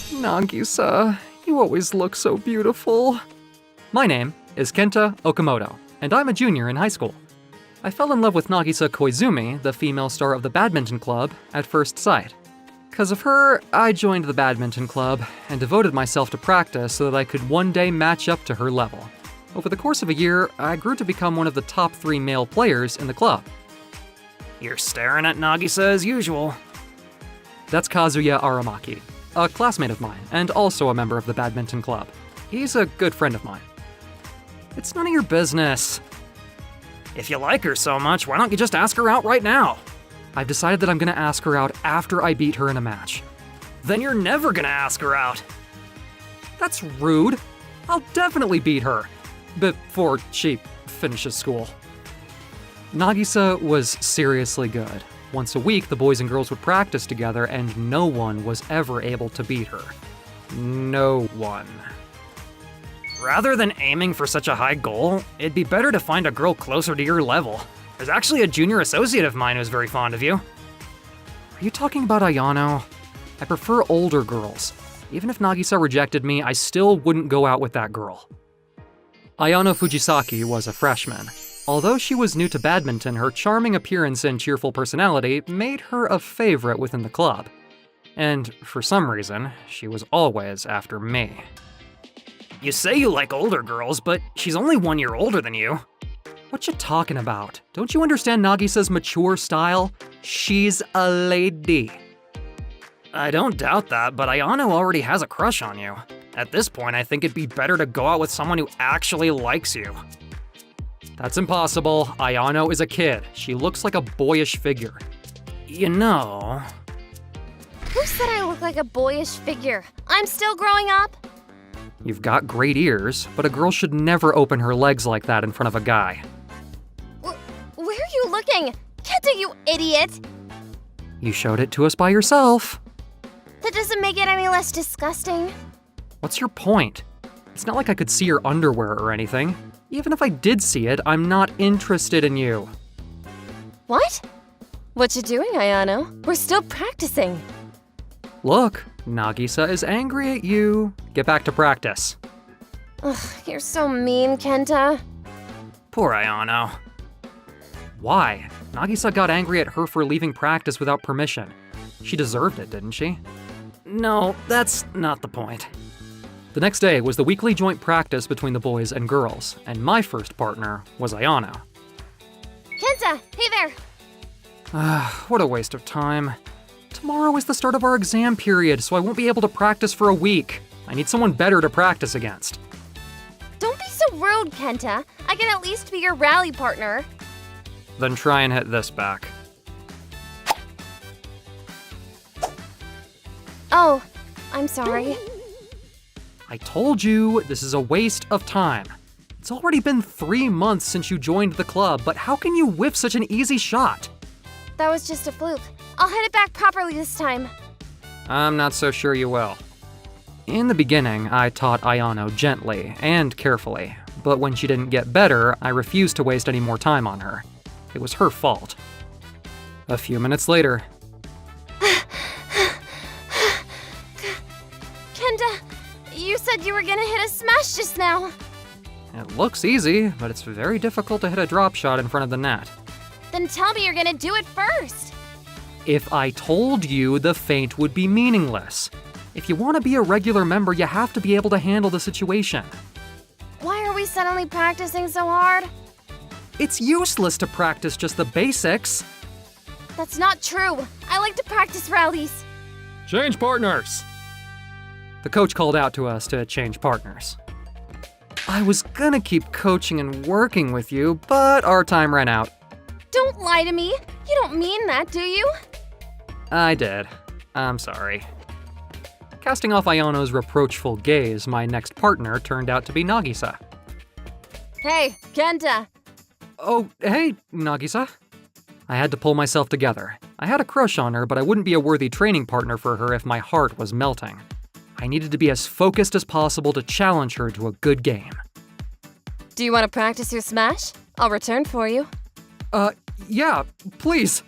Nagisa, you always look so beautiful. My name is Kenta Okamoto, and I'm a junior in high school. I fell in love with Nagisa Koizumi, the female star of the badminton club, at first sight. Because of her, I joined the badminton club and devoted myself to practice so that I could one day match up to her level. Over the course of a year, I grew to become one of the top 3 male players in the club. You're staring at Nagisa as usual. That's Kazuya Aramaki, a classmate of mine and also a member of the badminton club. He's a good friend of mine. It's none of your business. If you like her so much, why don't you just ask her out right now? I've decided that I'm gonna ask her out after I beat her in a match. Then you're never gonna ask her out. That's rude. I'll definitely beat her. Before she finishes school. Nagisa was seriously good. Once a week, the boys and girls would practice together, and no one was ever able to beat her. No one. Rather than aiming for such a high goal, it'd be better to find a girl closer to your level. There's actually a junior associate of mine who's very fond of you. Are you talking about Ayano? I prefer older girls. Even if Nagisa rejected me, I still wouldn't go out with that girl. Ayano Fujisaki was a freshman. Although she was new to badminton, her charming appearance and cheerful personality made her a favorite within the club. And for some reason, she was always after me. You say you like older girls, but she's only 1 year older than you. What you talking about? Don't you understand Nagisa's mature style? She's a lady. I don't doubt that, but Ayano already has a crush on you. At this point, I think it'd be better to go out with someone who actually likes you. That's impossible. Ayano is a kid. She looks like a boyish figure. You know... Who said I look like a boyish figure? I'm still growing up? You've got great ears, but a girl should never open her legs like that in front of a guy. Where are you looking? Kenta, you idiot! You showed it to us by yourself. That doesn't make it any less disgusting. What's your point? It's not like I could see your underwear or anything. Even if I did see it, I'm not interested in you. What? What you doing, Ayano? We're still practicing. Look, Nagisa is angry at you. Get back to practice. Ugh, you're so mean, Kenta. Poor Ayano. Why? Nagisa got angry at her for leaving practice without permission. She deserved it, didn't she? No, that's not the point. The next day was the weekly joint practice between the boys and girls, and my first partner was Ayano. Kenta, hey there! What a waste of time. Tomorrow is the start of our exam period, so I won't be able to practice for a week. I need someone better to practice against. Don't be so rude, Kenta. I can at least be your rally partner. Then try and hit this back. Oh, I'm sorry. I told you, this is a waste of time. It's already been 3 months since you joined the club, but how can you whiff such an easy shot? That was just a fluke. I'll hit it back properly this time. I'm not so sure you will. In the beginning, I taught Ayano gently and carefully, but when she didn't get better, I refused to waste any more time on her. It was her fault. A few minutes later. Kenta, you said you were gonna hit a smash just now. It looks easy, but it's very difficult to hit a drop shot in front of the net. Then tell me you're gonna do it first. If I told you, the feint would be meaningless. If you want to be a regular member, you have to be able to handle the situation. Why are we suddenly practicing so hard? It's useless to practice just the basics. That's not true. I like to practice rallies. Change partners! The coach called out to us to change partners. I was gonna keep coaching and working with you, but our time ran out. Don't lie to me. You don't mean that, do you? I did. I'm sorry. Casting off Ayano's reproachful gaze, my next partner turned out to be Nagisa. Hey, Kenta. Oh, hey, Nagisa. I had to pull myself together. I had a crush on her, but I wouldn't be a worthy training partner for her if my heart was melting. I needed to be as focused as possible to challenge her to a good game. Do you want to practice your smash? I'll return for you. Yeah, please.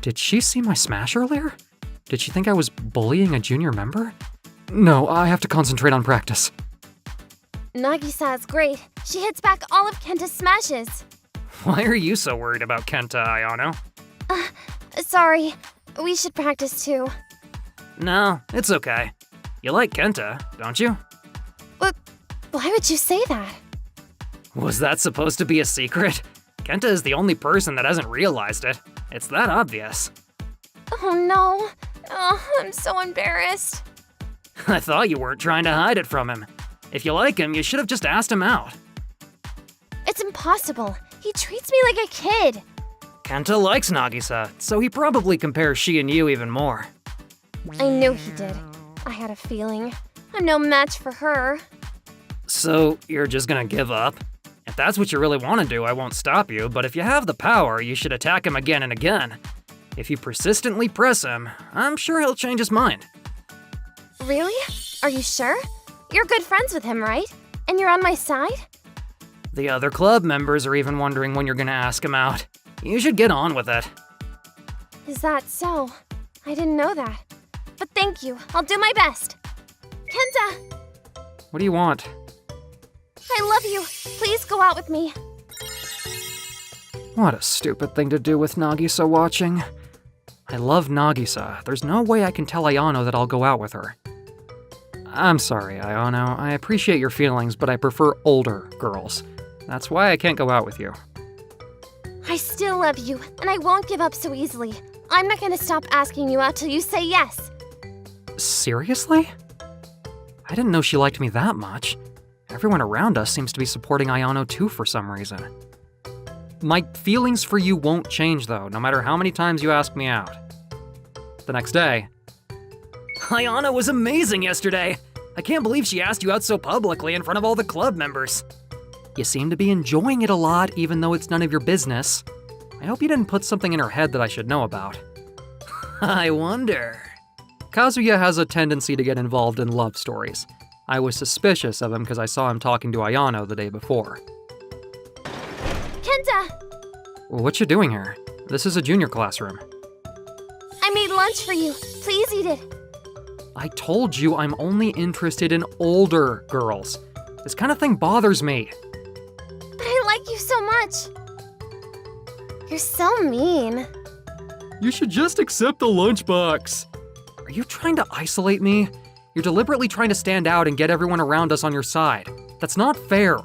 Did she see my smash earlier? Did she think I was bullying a junior member? No, I have to concentrate on practice. Nagisa is great. She hits back all of Kenta's smashes. Why are you so worried about Kenta, Ayano? Sorry. We should practice too. No, it's okay. You like Kenta, don't you? But why would you say that? Was that supposed to be a secret? Kenta is the only person that hasn't realized it. It's that obvious. Oh no. Oh, I'm so embarrassed. I thought you weren't trying to hide it from him. If you like him, you should have just asked him out. It's impossible. He treats me like a kid. Kenta likes Nagisa, so he probably compares she and you even more. I knew he did. I had a feeling. I'm no match for her. So, you're just gonna give up? If that's what you really want to do, I won't stop you, but if you have the power, you should attack him again and again. If you persistently press him, I'm sure he'll change his mind. Really? Are you sure? You're good friends with him, right? And you're on my side? The other club members are even wondering when you're gonna ask him out. You should get on with it. Is that so? I didn't know that. But thank you. I'll do my best. Kenta! What do you want? I love you. Please go out with me. What a stupid thing to do with Nagisa watching. I love Nagisa. There's no way I can tell Ayano that I'll go out with her. I'm sorry, Ayano. I appreciate your feelings, but I prefer older girls. That's why I can't go out with you. I still love you, and I won't give up so easily. I'm not gonna stop asking you out till you say yes. Seriously? I didn't know she liked me that much. Everyone around us seems to be supporting Ayano too for some reason. My feelings for you won't change though, no matter how many times you ask me out. The next day, Ayano was amazing yesterday. I can't believe she asked you out so publicly in front of all the club members. you seem to be enjoying it a lot even though it's none of your business. I hope you didn't put something in her head that I should know about. I wonder. Kazuya has a tendency to get involved in love stories. I was suspicious of him because I saw him talking to Ayano the day before. Kenta! What you doing here? This is a junior classroom. I made lunch for you. Please eat it. I told you I'm only interested in older girls. This kind of thing bothers me. But I like you so much. You're so mean. You should just accept the lunchbox. Are you trying to isolate me? You're deliberately trying to stand out and get everyone around us on your side. That's not fair.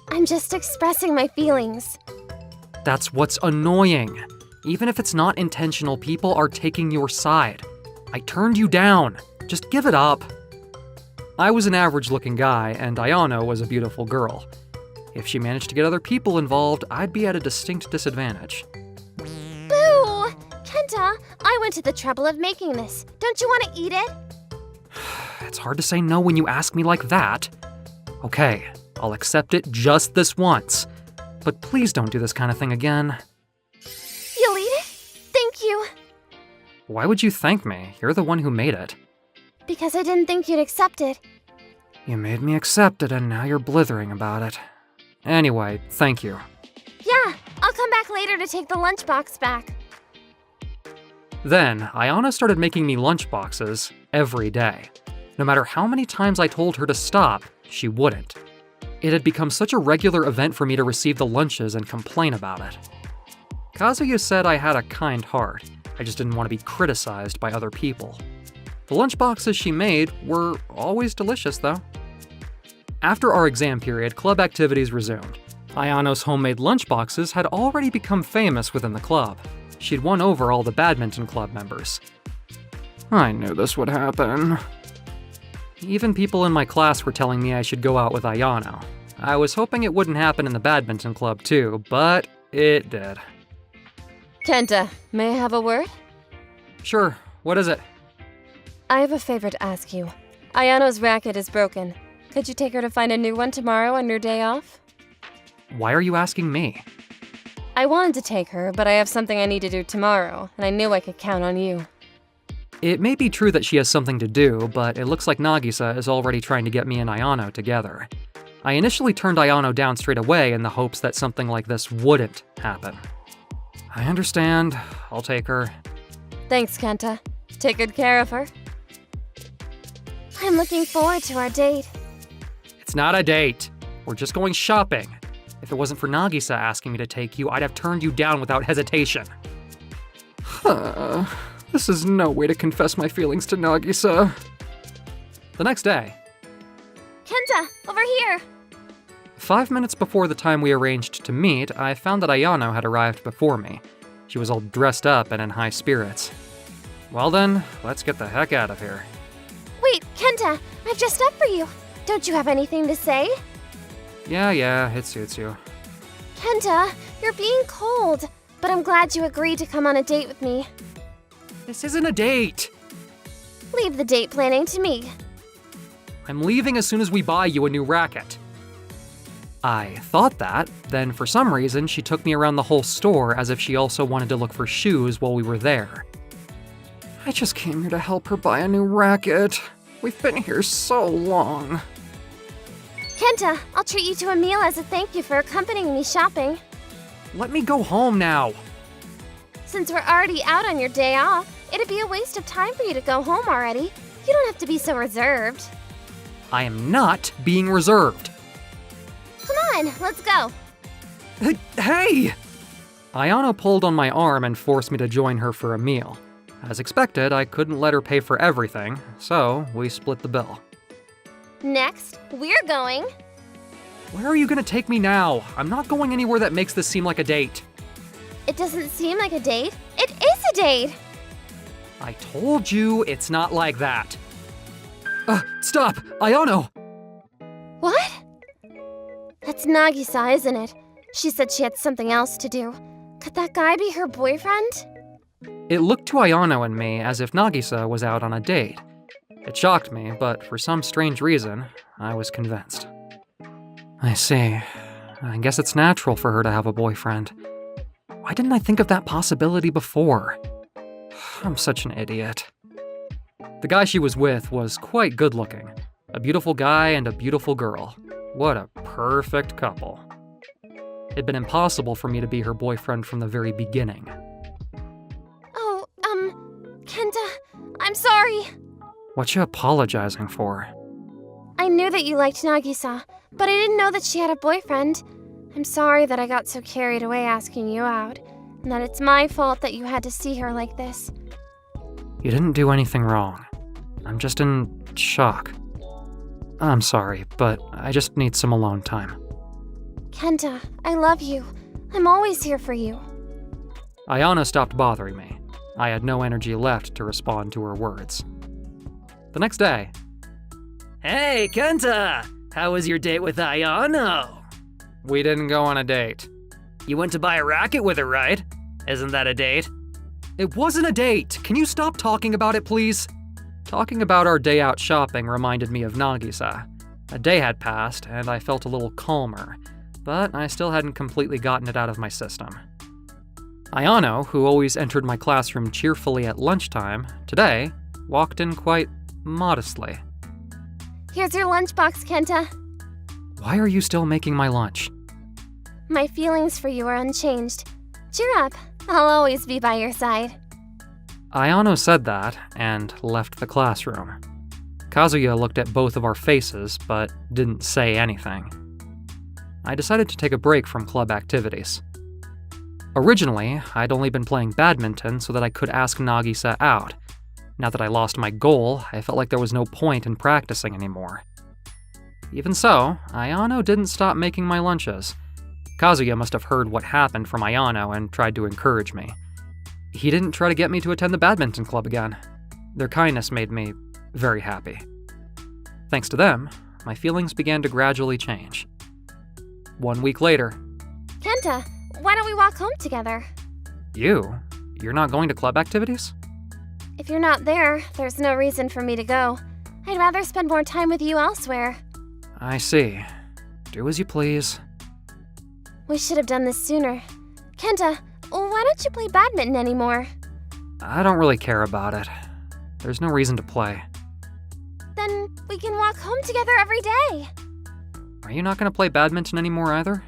I'm just expressing my feelings. That's what's annoying. Even if it's not intentional, people are taking your side. I turned you down. Just give it up. I was an average-looking guy, and Ayano was a beautiful girl. If she managed to get other people involved, I'd be at a distinct disadvantage. Boo! Kenta, I went to the trouble of making this. Don't you want to eat it? It's hard to say no when you ask me like that. Okay, I'll accept it just this once. But please don't do this kind of thing again. You'll eat it? Thank you. Why would you thank me? You're the one who made it. Because I didn't think you'd accept it. You made me accept it, and now you're blithering about it. Anyway, thank you. Yeah, I'll come back later to take the lunchbox back. Then, Ayana started making me lunchboxes every day. No matter how many times I told her to stop, she wouldn't. It had become such a regular event for me to receive the lunches and complain about it. Kazuya said I had a kind heart. I just didn't want to be criticized by other people. The lunchboxes she made were always delicious, though. After our exam period, club activities resumed. Ayano's homemade lunchboxes had already become famous within the club. She'd won over all the badminton club members. I knew this would happen. Even people in my class were telling me I should go out with Ayano. I was hoping it wouldn't happen in the badminton club too, but it did. Kenta, may I have a word? Sure, what is it? I have a favor to ask you. Ayano's racket is broken. Could you take her to find a new one tomorrow on your day off? Why are you asking me? I wanted to take her, but I have something I need to do tomorrow, and I knew I could count on you. It may be true that she has something to do, but it looks like Nagisa is already trying to get me and Ayano together. I initially turned Ayano down straight away in the hopes that something like this wouldn't happen. I understand. I'll take her. Thanks, Kenta. Take good care of her. I'm looking forward to our date. It's not a date. We're just going shopping. If it wasn't for Nagisa asking me to take you, I'd have turned you down without hesitation. This is no way to confess my feelings to Nagisa. The next day. Kenta, over here! 5 minutes before the time we arranged to meet, I found that Ayano had arrived before me. She was all dressed up and in high spirits. Well then, let's get the heck out of here. Wait, Kenta, I've dressed up for you. Don't you have anything to say? Yeah, it suits you. Kenta, you're being cold, but I'm glad you agreed to come on a date with me. This isn't a date! Leave the date planning to me. I'm leaving as soon as we buy you a new racket. I thought that, then for some reason she took me around the whole store as if she also wanted to look for shoes while we were there. I just came here to help her buy a new racket. We've been here so long. Kenta, I'll treat you to a meal as a thank you for accompanying me shopping. Let me go home now. Since we're already out on your day off, it'd be a waste of time for you to go home already. You don't have to be so reserved. I am not being reserved. Come on, let's go. Hey! Ayano pulled on my arm and forced me to join her for a meal. As expected, I couldn't let her pay for everything, so we split the bill. Next, we're going. Where are you gonna take me now? I'm not going anywhere that makes this seem like a date. It doesn't seem like a date. It is a date. I told you it's not like that. Stop! Ayano! What? That's Nagisa, isn't it? She said she had something else to do. Could that guy be her boyfriend? It looked to Ayano and me as if Nagisa was out on a date. It shocked me, but for some strange reason, I was convinced. I see. I guess it's natural for her to have a boyfriend. Why didn't I think of that possibility before? I'm such an idiot. The guy she was with was quite good-looking. A beautiful guy and a beautiful girl. What a perfect couple. It'd been impossible for me to be her boyfriend from the very beginning. Oh, Kenta, I'm sorry. What you apologizing for? I knew that you liked Nagisa, but I didn't know that she had a boyfriend. I'm sorry that I got so carried away asking you out, and that it's my fault that you had to see her like this. You didn't do anything wrong. I'm just in shock. I'm sorry, but I just need some alone time. Kenta, I love you. I'm always here for you. Ayana stopped bothering me. I had no energy left to respond to her words. The next day. Hey, Kenta! How was your date with Ayano? We didn't go on a date. You went to buy a racket with her, right? Isn't that a date? It wasn't a date! Can you stop talking about it, please? Talking about our day out shopping reminded me of Nagisa. A day had passed, and I felt a little calmer, but I still hadn't completely gotten it out of my system. Ayano, who always entered my classroom cheerfully at lunchtime, today walked in quite modestly. Here's your lunchbox, Kenta. Why are you still making my lunch? My feelings for you are unchanged. Cheer up. I'll always be by your side. Ayano said that and left the classroom. Kazuya looked at both of our faces, but didn't say anything. I decided to take a break from club activities. Originally, I'd only been playing badminton so that I could ask Nagisa out. Now that I lost my goal, I felt like there was no point in practicing anymore. Even so, Ayano didn't stop making my lunches. Kazuya must have heard what happened from Ayano and tried to encourage me. He didn't try to get me to attend the badminton club again. Their kindness made me very happy. Thanks to them, my feelings began to gradually change. 1 week later. Kenta, why don't we walk home together? You're not going to club activities? If you're not there, there's no reason for me to go. I'd rather spend more time with you elsewhere. I see. Do as you please. We should have done this sooner. Kenta, why don't you play badminton anymore? I don't really care about it. There's no reason to play. Then we can walk home together every day. Are you not going to play badminton anymore either?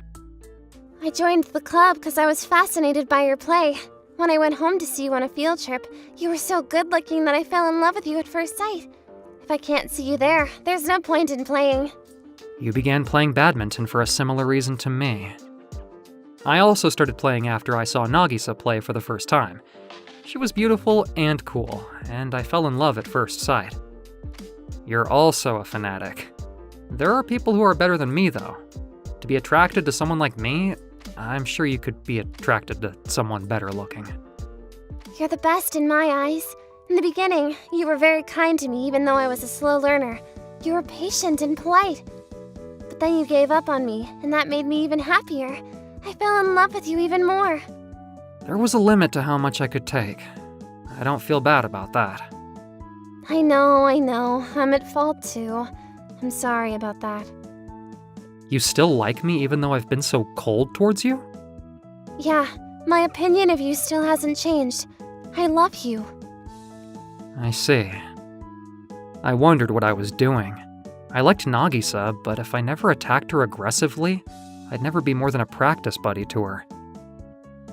I joined the club because I was fascinated by your play. When I went home to see you on a field trip, you were so good-looking that I fell in love with you at first sight. If I can't see you there, there's no point in playing. You began playing badminton for a similar reason to me. I also started playing after I saw Nagisa play for the first time. She was beautiful and cool, and I fell in love at first sight. You're also a fanatic. There are people who are better than me, though. To be attracted to someone like me, I'm sure you could be attracted to someone better looking. You're the best in my eyes. In the beginning, you were very kind to me even though I was a slow learner. You were patient and polite. But then you gave up on me, and that made me even happier. I fell in love with you even more. There was a limit to how much I could take. I don't feel bad about that. I know. I'm at fault too. I'm sorry about that. You still like me even though I've been so cold towards you? Yeah, my opinion of you still hasn't changed. I love you. I see. I wondered what I was doing. I liked Nagisa, but if I never attacked her aggressively, I'd never be more than a practice buddy to her.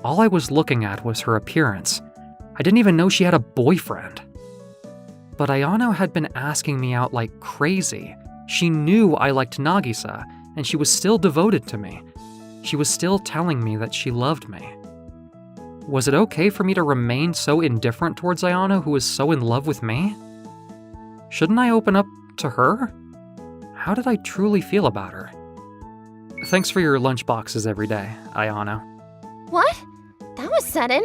All I was looking at was her appearance. I didn't even know she had a boyfriend. But Ayano had been asking me out like crazy. She knew I liked Nagisa, and she was still devoted to me. She was still telling me that she loved me. Was it okay for me to remain so indifferent towards Ayano, who was so in love with me? Shouldn't I open up to her? How did I truly feel about her? Thanks for your lunch boxes every day, Ayano. What? That was sudden.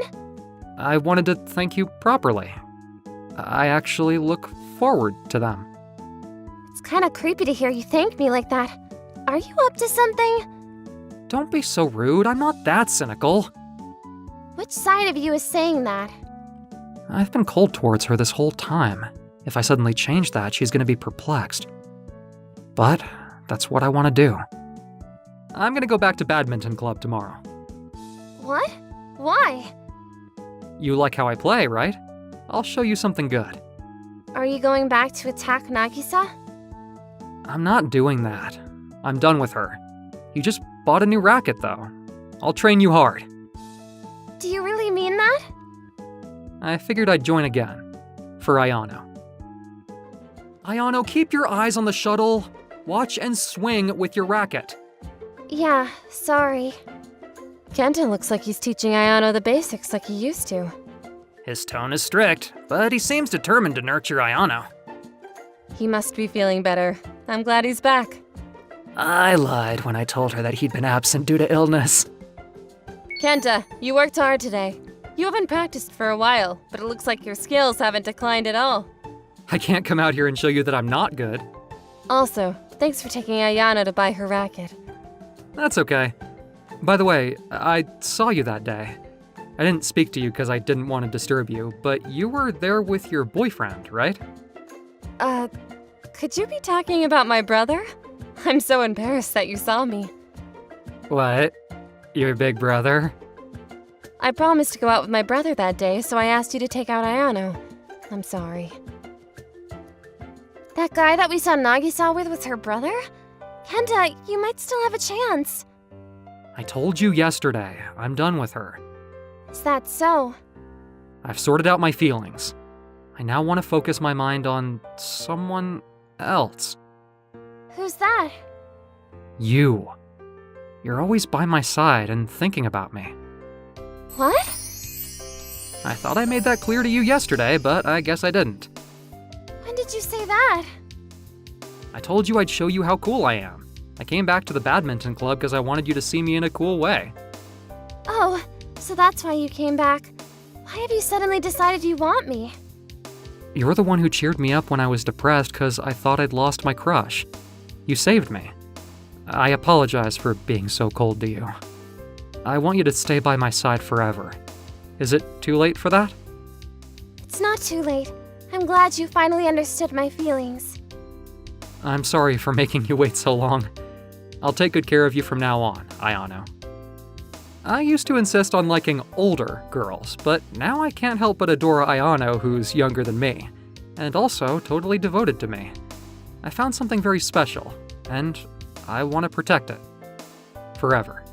I wanted to thank you properly. I actually look forward to them. It's kind of creepy to hear you thank me like that. Are you up to something? Don't be so rude, I'm not that cynical. Which side of you is saying that? I've been cold towards her this whole time. If I suddenly change that, she's gonna be perplexed. But that's what I want to do. I'm gonna go back to badminton club tomorrow. What? Why? You like how I play, right? I'll show you something good. Are you going back to attack Nagisa? I'm not doing that. I'm done with her. You just bought a new racket, though. I'll train you hard. Do you really mean that? I figured I'd join again. For Ayano. Ayano, keep your eyes on the shuttle. Watch and swing with your racket. Yeah, sorry. Kenta looks like he's teaching Ayano the basics like he used to. His tone is strict, but he seems determined to nurture Ayano. He must be feeling better. I'm glad he's back. I lied when I told her that he'd been absent due to illness. Kenta, you worked hard today. You haven't practiced for a while, but it looks like your skills haven't declined at all. I can't come out here and show you that I'm not good. Also, thanks for taking Ayano to buy her racket. That's okay. By the way, I saw you that day. I didn't speak to you because I didn't want to disturb you, but you were there with your boyfriend, right? Could you be talking about my brother? I'm so embarrassed that you saw me. What? Your big brother? I promised to go out with my brother that day, so I asked you to take out Ayano. I'm sorry. That guy that we saw Nagisa with was her brother? Kenta, you might still have a chance. I told you yesterday, I'm done with her. Is that so? I've sorted out my feelings. I now want to focus my mind on someone else. Who's that? You. You're always by my side and thinking about me. What? I thought I made that clear to you yesterday, but I guess I didn't. When did you say that? I told you I'd show you how cool I am. I came back to the badminton club because I wanted you to see me in a cool way. Oh, so that's why you came back. Why have you suddenly decided you want me? You're the one who cheered me up when I was depressed because I thought I'd lost my crush. You saved me. I apologize for being so cold to you. I want you to stay by my side forever. Is it too late for that? It's not too late. I'm glad you finally understood my feelings. I'm sorry for making you wait so long. I'll take good care of you from now on, Ayano. I used to insist on liking older girls, but now I can't help but adore Ayano, who's younger than me, and also totally devoted to me. I found something very special, and I want to protect it. Forever.